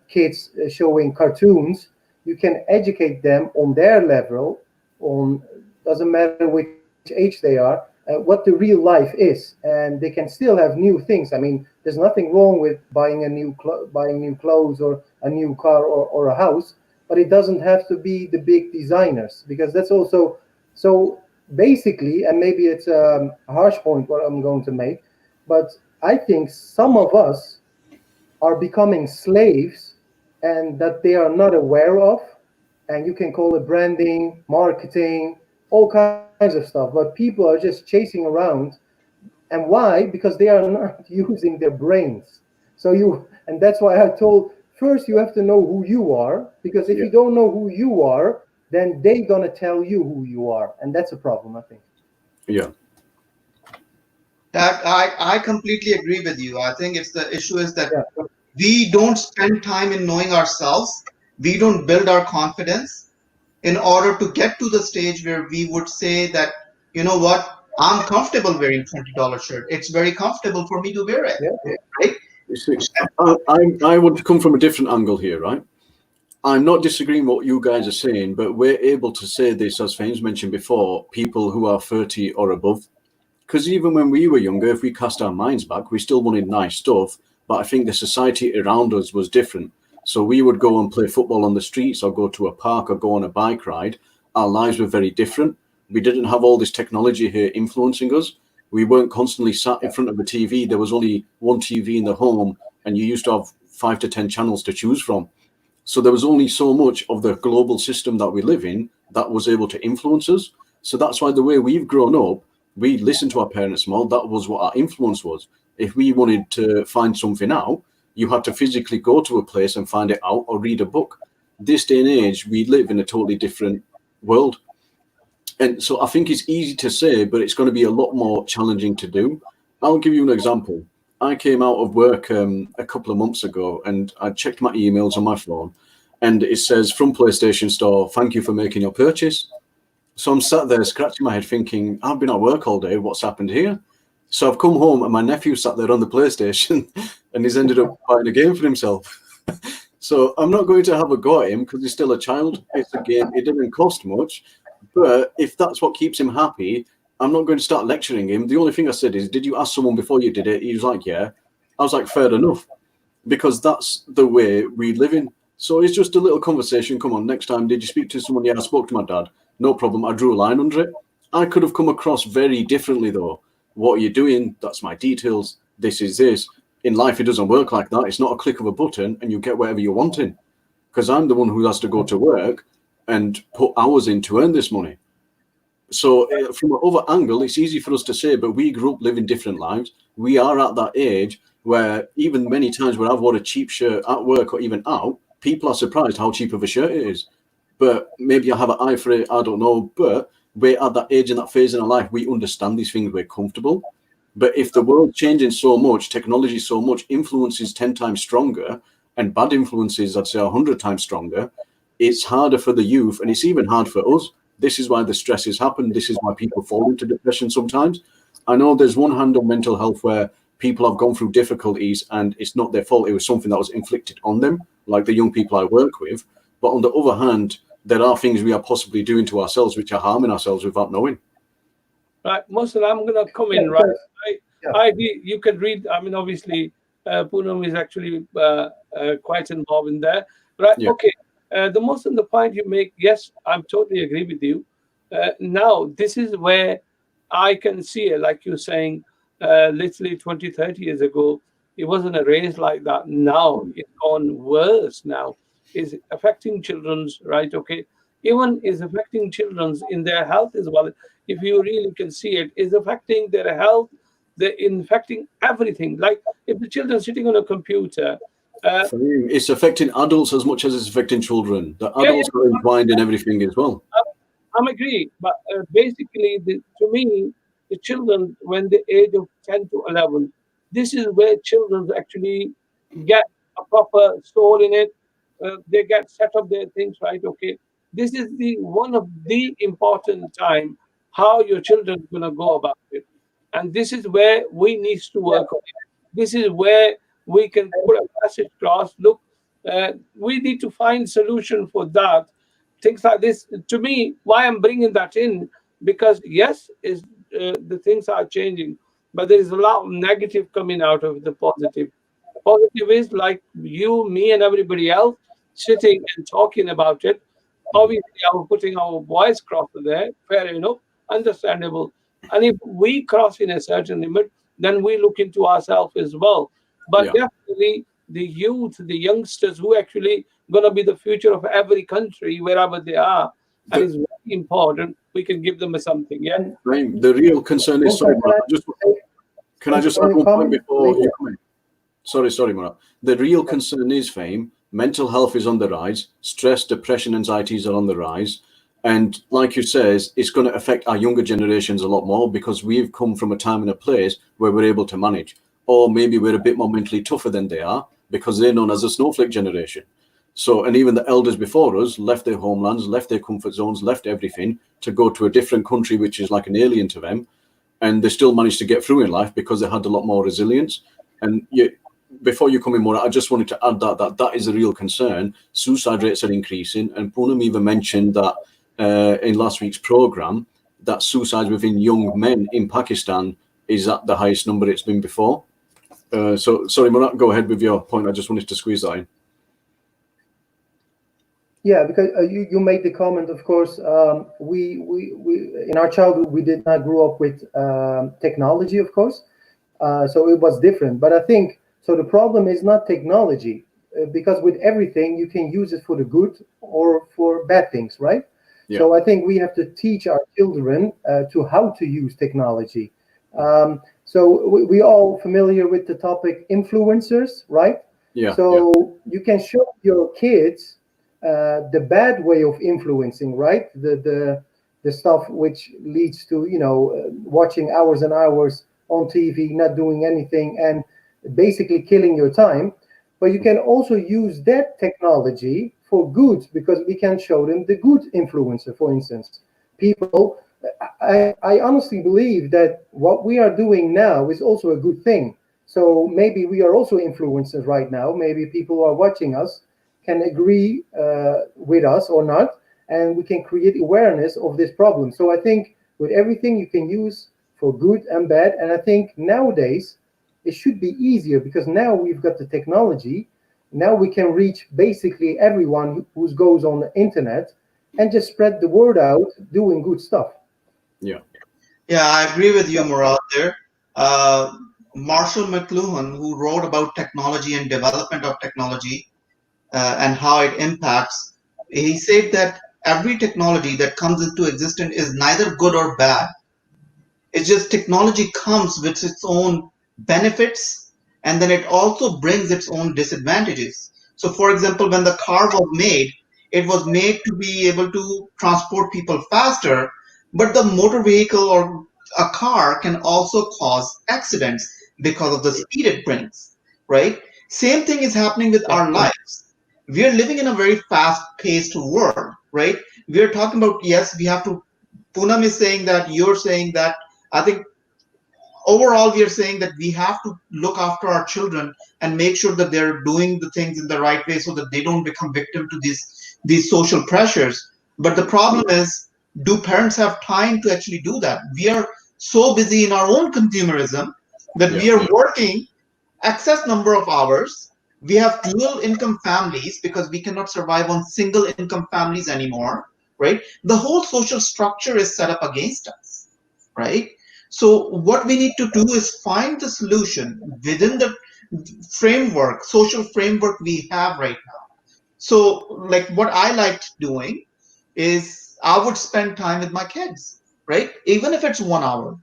kids showing cartoons, you can educate them on their level, on doesn't matter which age they are, what the real life is, and they can still have new things. I mean, there's nothing wrong with buying new clothes or a new car or a house, but it doesn't have to be the big designers because that's also so basically, and maybe it's a harsh point what I'm going to make, but I think some of us are becoming slaves and that they are not aware of. And you can call it branding, marketing, all kinds of stuff. But people are just chasing around. And why? Because they are not using their brains. And that's why I told first you have to know who you are, because if Yeah. you don't know who you are, then they're gonna tell you who you are, and that's a problem, I think. Yeah. That I completely agree with you. I think it's the issue is that Yeah, we don't spend time in knowing ourselves. We don't build our confidence in order to get to the stage where we would say that, you know what, I'm comfortable wearing $20 shirt. It's very comfortable for me to wear it, yeah, right? You see, I want to come from a different angle here, right? I'm not disagreeing what you guys are saying, but we're able to say this, as Fames mentioned before, people who are 30 or above. Because even when we were younger, if we cast our minds back, we still wanted nice stuff. But I think the society around us was different. So we would go and play football on the streets or go to a park or go on a bike ride. Our lives were very different. We didn't have all this technology here influencing us. We weren't constantly sat in front of a TV. There was only one TV in the home, and you used to have 5 to 10 channels to choose from. So there was only so much of the global system that we live in that was able to influence us. So that's why the way we've grown up, we listened to our parents more. That was what our influence was. If we wanted to find something out, you had to physically go to a place and find it out or read a book. This day and age, we live in a totally different world. And so I think it's easy to say, but it's going to be a lot more challenging to do. I'll give you an example. I came out of work a couple of months ago and I checked my emails on my phone and it says from PlayStation Store, thank you for making your purchase. So I'm sat there scratching my head thinking, I've been at work all day. What's happened here? So I've come home and my nephew sat there on the PlayStation and he's ended up buying a game for himself. So I'm not going to have a go at him because he's still a child. It's a game. It didn't cost much. But if that's what keeps him happy, I'm not going to start lecturing him. The only thing I said is, did you ask someone before you did it? He was like, yeah. I was like, fair enough. Because that's the way we live in. So it's just a little conversation. Come on, next time, did you speak to someone? Yeah, I spoke to my dad. No problem. I drew a line under it. I could have come across very differently, though. What are you doing? That's my details. This is this. In life, it doesn't work like that. It's not a click of a button and you get whatever you're wanting. Because I'm the one who has to go to work and put hours in to earn this money. So from an other angle, it's easy for us to say, but we grew up living different lives. We are at that age where even many times when I've worn a cheap shirt at work or even out, people are surprised how cheap of a shirt it is. But maybe I have an eye for it, I don't know. But we're at that age and that phase in our life, we understand these things, we're comfortable. But if the world's changing so much, technology so much, influence is 10 times stronger, and bad influences, I'd say 100 times stronger, it's harder for the youth, and it's even hard for us. This is why the stresses happen. This is why people fall into depression sometimes. I know there's one hand on mental health where people have gone through difficulties and it's not their fault. It was something that was inflicted on them, like the young people I work with. But on the other hand, there are things we are possibly doing to ourselves which are harming ourselves without knowing. Right, Mohsen, I'm going to come in, Yeah, right? yeah. You can read, I mean, obviously, Poonam is actually quite involved in that. Right, Yeah. okay. The Mohsen, the point you make, yes, I'm totally agree with you. Now, this is where I can see it, like you're saying, literally 20, 30 years ago, it wasn't a race like that. Now, it's gone worse now. It's affecting children's, right? Okay. Even is affecting children's in their health as well. If you really can see it, is affecting their health, they're infecting everything. Like if the children sitting on a computer, For me, it's affecting adults as much as it's affecting children. The yeah, adults are entwined in everything as well. I'm agree. But basically, to me, the children when the age of 10 to 11, this is where children actually get a proper soul in it. They get set up their things right. Okay, this is the one of the important time how your children gonna go about it, and this is where we needs to Yeah. work on it. This is where we can put a message across. Look, we need to find solution for that, things like this. To me, why I'm bringing that in, because yes, is the things are changing, but there is a lot of negative coming out of the positive. Positive is like you, me, and everybody else sitting and talking about it. Obviously, I'm putting our voice across there, fair enough, understandable. And if we cross in a certain limit, then we look into ourselves as well. But Yeah. definitely, the youth, the youngsters who actually going to be the future of every country, wherever they are, and The, it's very important, we can give them something. Yeah. And Right, the real concern is, sorry, Mohsen, Murat, can I just add can I one point comment before later? you come in? Sorry, Murat. The real concern is, Fame, mental health is on the rise, stress, depression, anxieties are on the rise. And like you says, it's going to affect our younger generations a lot more because we've come from a time and a place where we're able to manage. Or maybe we're a bit more mentally tougher than they are because they're known as a snowflake generation. So, and even the elders before us left their homelands, left their comfort zones, left everything to go to a different country, which is like an alien to them. And they still managed to get through in life because they had a lot more resilience. And before you come in more, I just wanted to add that is a real concern. Suicide rates are increasing. And Poonam even mentioned that in last week's program, that suicides within young men in Pakistan is at the highest number it's been before. So, sorry, Murat, go ahead with your point. I just wanted to squeeze that in. Yeah, because you made the comment, of course, we in our childhood, we did not grow up with technology, of course. So it was different. But I think, so the problem is not technology, because with everything, you can use it for the good or for bad things, right? Yeah. So I think we have to teach our children to how to use technology. So we all familiar with the topic influencers, right? Yeah. So you can show your kids the bad way of influencing, right? The stuff which leads to watching hours and hours on TV, not doing anything, and basically killing your time. But you can also use that technology for good, because we can show them the good influencer. For instance, people. I honestly believe that what we are doing now is also a good thing. So maybe we are also influencers right now. Maybe people who are watching us can agree with us or not, and we can create awareness of this problem. So I think with everything you can use for good and bad, and I think nowadays it should be easier because now we've got the technology. Now we can reach basically everyone who goes on the internet and just spread the word out doing good stuff. Yeah. Yeah, I agree with you, Murad, there. Marshall McLuhan, who wrote about technology and development of technology and how it impacts, he said that every technology that comes into existence is neither good or bad. It's just technology comes with its own benefits, and then it also brings its own disadvantages. So, for example, when the car was made, it was made to be able to transport people faster, but the motor vehicle or a car can also cause accidents because of the speed it brings, right? Same thing is happening with our lives. We are living in a very fast-paced world, right? We are talking about, yes, we have to. Poonam is saying that, you're saying that. I think overall we are saying that we have to look after our children and make sure that they're doing the things in the right way so that they don't become victim to these social pressures. But the problem is, do parents have time to actually do that? so busy in our own consumerism that we are working excess number of hours. We have dual income families because we cannot survive on single income families anymore, right? The whole social structure is set up against us, right? So what we need to do is find the solution within the framework, social framework we have right now. So like what I liked doing is I would spend time with my kids, right? Even if it's 1 hour,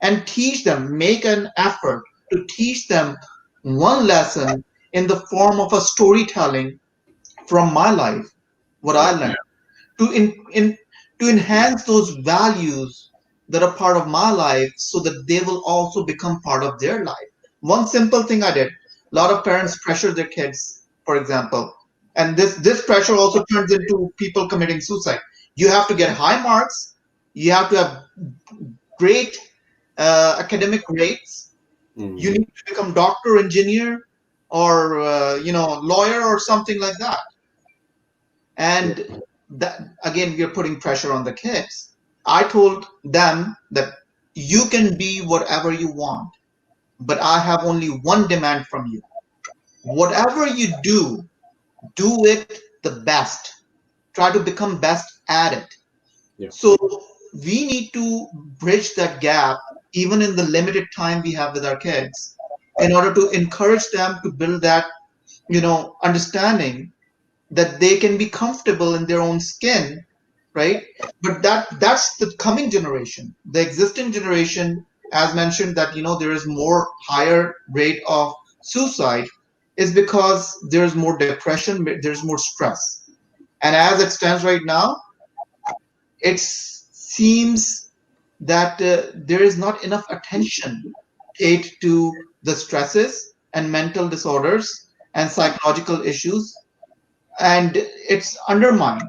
and teach them, make an effort to teach them one lesson in the form of a storytelling from my life, what I learned, to to enhance those values that are part of my life so that they will also become part of their life. One simple thing I did, a lot of parents pressure their kids, for example, and this pressure also turns into people committing suicide. You have to get high marks, you have to have great academic grades, you need to become doctor, engineer, or lawyer or something like that. And that again, we're putting pressure on the kids. I told them that you can be whatever you want, but I have only one demand from you. Whatever you do it the best. Try to become best at it. So we need to bridge that gap even in the limited time we have with our kids in order to encourage them to build that understanding that they can be comfortable in their own skin, right? But that's the coming generation. The existing generation, as mentioned, that there is more higher rate of suicide is because there's more depression, there's more stress. And as it stands right now, it seems that there is not enough attention paid to the stresses and mental disorders and psychological issues, and it's undermined,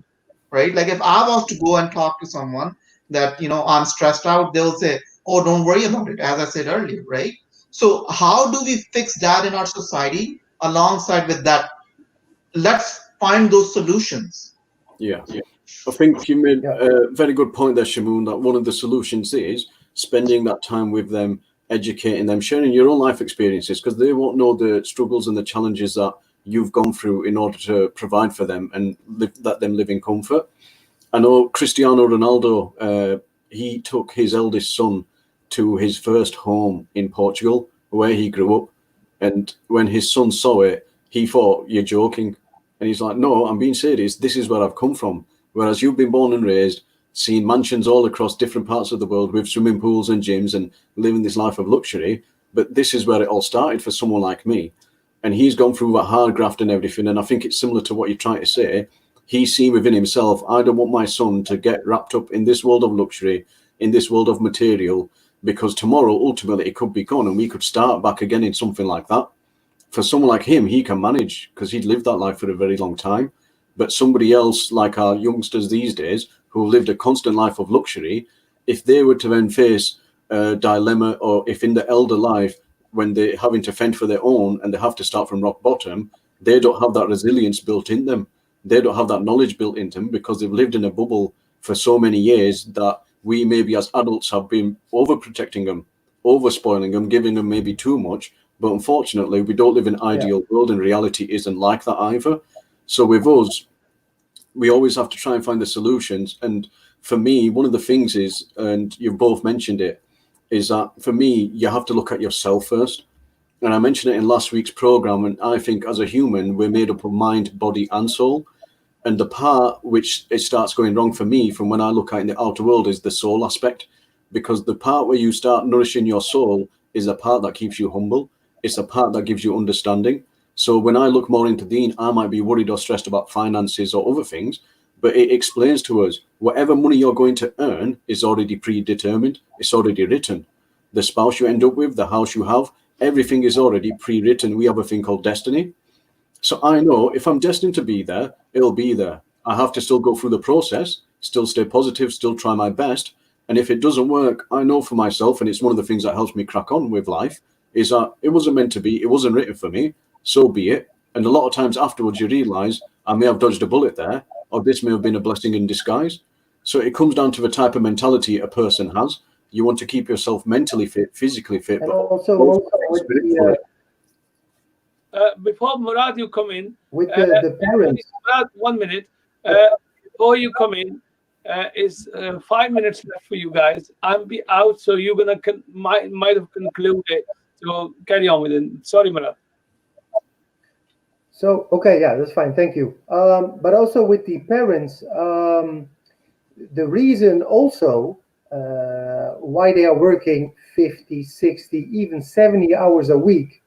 right? Like if I was to go and talk to someone that I'm stressed out, they'll say, oh, don't worry about it, as I said earlier, right? So how do we fix that in our society? Alongside with that, let's find those solutions. I think you made a very good point there, Shamoon, that one of the solutions is spending that time with them, educating them, sharing your own life experiences, because they won't know the struggles and the challenges that you've gone through in order to provide for them and let them live in comfort. I know Cristiano Ronaldo, he took his eldest son to his first home in Portugal, where he grew up. And when his son saw it, he thought, you're joking. And he's like, no, I'm being serious. This is where I've come from. Whereas you've been born and raised, seen mansions all across different parts of the world with swimming pools and gyms and living this life of luxury. But this is where it all started for someone like me. And he's gone through that hard graft and everything. And I think it's similar to what you're trying to say. He's seen within himself, I don't want my son to get wrapped up in this world of luxury, in this world of material, because tomorrow, ultimately, it could be gone and we could start back again in something like that. For someone like him, he can manage because he'd lived that life for a very long time. But somebody else, like our youngsters these days, who lived a constant life of luxury, if they were to then face a dilemma, or if in the elder life, when they're having to fend for their own and they have to start from rock bottom, they don't have that resilience built in them. They don't have that knowledge built into them because they've lived in a bubble for so many years that we maybe as adults have been overprotecting them, overspoiling them, giving them maybe too much. But unfortunately, we don't live in an ideal world, and reality isn't like that either. So with us, we always have to try and find the solutions. And for me, one of the things is, and you've both mentioned it, is that for me, you have to look at yourself first. And I mentioned it in last week's program. And I think as a human, we're made up of mind, body, and soul. And the part which it starts going wrong for me from when I look at in the outer world is the soul aspect, because the part where you start nourishing your soul is a part that keeps you humble. It's a part that gives you understanding. So when I look more into Deen, I might be worried or stressed about finances or other things, but it explains to us whatever money you're going to earn is already predetermined. It's already written. The spouse you end up with, the house you have, everything is already pre-written. We have a thing called destiny. So I know if I'm destined to be there, it'll be there. I have to still go through the process, still stay positive, still try my best. And if it doesn't work, I know for myself, and it's one of the things that helps me crack on with life, is that it wasn't meant to be, it wasn't written for me, so be it. And a lot of times afterwards you realize I may have dodged a bullet there, or this may have been a blessing in disguise. So it comes down to the type of mentality a person has. You want to keep yourself mentally fit, physically fit, And but also with spiritually. Before Murad, you come in. with the parents. Murad, 1 minute. Before you come in, is 5 minutes left for you guys. I'll be out, so you're gonna might have concluded. So carry on with it. Sorry, Murad. So okay, yeah, that's fine. Thank you. But also with the parents, the reason also why they are working 50, 60, even 70 hours a week,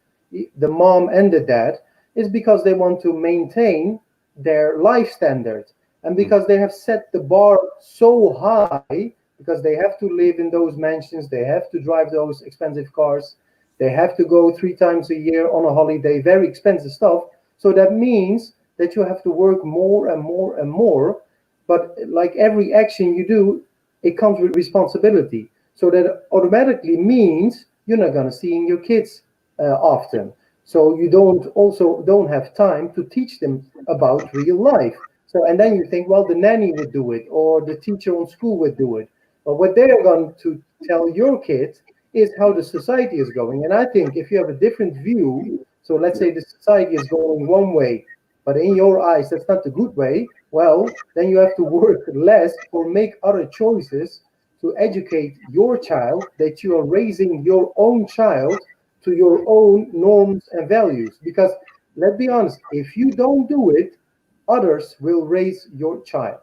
the mom and the dad, is because they want to maintain their life standard, and because they have set the bar so high, because they have to live in those mansions, they have to drive those expensive cars, they have to go 3 times a year on a holiday, very expensive stuff. So that means that you have to work more and more and more. But like every action you do, it comes with responsibility. So that automatically means you're not going to see your kids often. So you don't have time to teach them about real life. So and then you think, well, the nanny would do it, or the teacher on school would do it. But what they are going to tell your kids is how the society is going. And I think if you have a different view, so let's say the society is going one way, but in your eyes that's not the good way, well, then you have to work less or make other choices to educate your child that you are raising your own child to your own norms and values. Because let's be honest, if you don't do it, others will raise your child.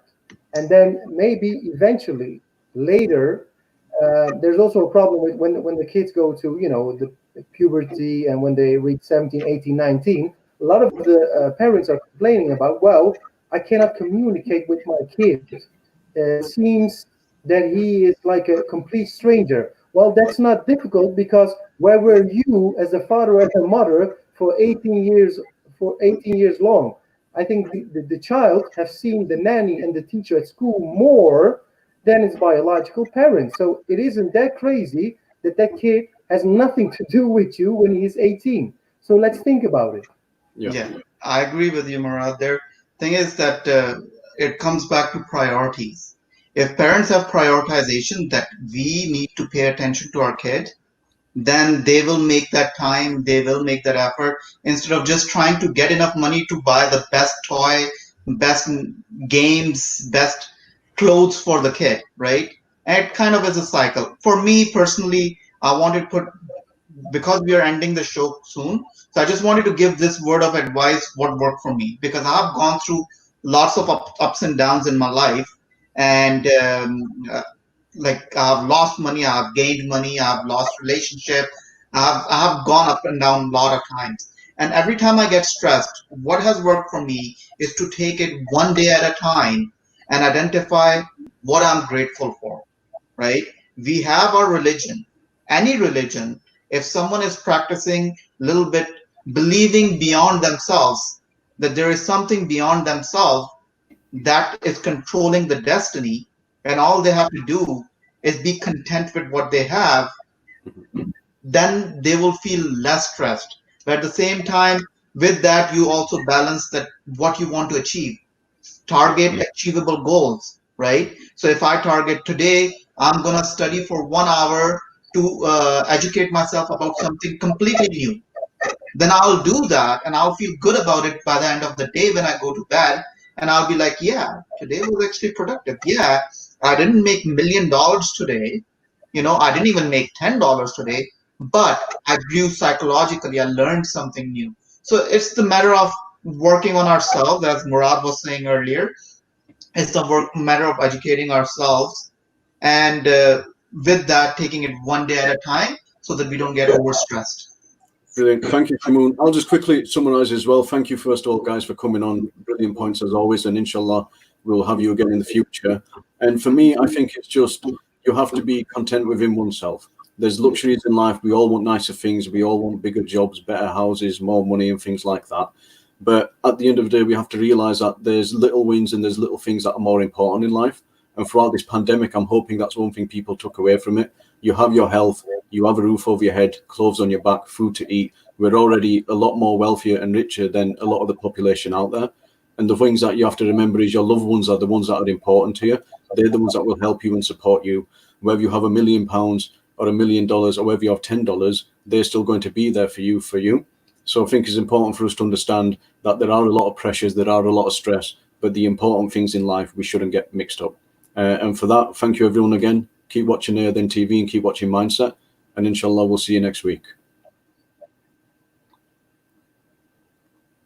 And then maybe eventually later, there's also a problem with when the kids go to, the puberty, and when they reach 17, 18, 19, a lot of the parents are complaining about, well, I cannot communicate with my kid. It seems that he is like a complete stranger. Well, that's not difficult, because where were you as a father and a mother for 18 years, long? I think the child has seen the nanny and the teacher at school more than its biological parents. So it isn't that crazy that that kid has nothing to do with you when he is 18. So let's think about it. Yeah, I agree with you, Murad. There, thing is that it comes back to priorities. If parents have prioritization that we need to pay attention to our kid, then they will make that time, they will make that effort, instead of just trying to get enough money to buy the best toy, best games, best clothes for the kid, right? And it kind of is a cycle. For me personally, I wanted to put, because we are ending the show soon, so I just wanted to give this word of advice what worked for me, because I've gone through lots of ups and downs in my life, and like I've lost money, I've gained money, I've lost relationship, I've gone up and down a lot of times. And every time I get stressed, what has worked for me is to take it one day at a time and identify what I'm grateful for, right? We have our religion, any religion. If someone is practicing a little bit, believing beyond themselves, that there is something beyond themselves that is controlling the destiny, and all they have to do is be content with what they have, then they will feel less stressed. But at the same time, with that, you also balance that what you want to achieve. Target achievable goals, right? So if I target today, I'm gonna study for 1 hour to educate myself about something completely new, then I'll do that and I'll feel good about it by the end of the day when I go to bed. And I'll be like, yeah, today was actually productive. Yeah, I didn't make $1 million today. I didn't even make $10 today, but I grew psychologically. I learned something new. So it's the matter of working on ourselves, as Murad was saying earlier. It's the matter of educating ourselves, and with that, taking it one day at a time so that we don't get overstressed. Brilliant. Thank you, Shamoon. I'll just quickly summarize as well. Thank you, first of all, guys, for coming on. Brilliant points as always. And inshallah, we'll have you again in the future. And for me, I think it's just you have to be content within oneself. There's luxuries in life. We all want nicer things. We all want bigger jobs, better houses, more money, and things like that. But at the end of the day, we have to realize that there's little wins and there's little things that are more important in life. And throughout this pandemic, I'm hoping that's one thing people took away from it. You have your health, you have a roof over your head, clothes on your back, food to eat. We're already a lot more wealthier and richer than a lot of the population out there. And the things that you have to remember is your loved ones are the ones that are important to you. They're the ones that will help you and support you. Whether you have £1 million or $1 million, or whether you have $10, they're still going to be there for you. So I think it's important for us to understand that there are a lot of pressures, there are a lot of stress, but the important things in life we shouldn't get mixed up. And for that, thank you everyone again. Keep watching Then TV and keep watching Mindset. And inshallah, we'll see you next week.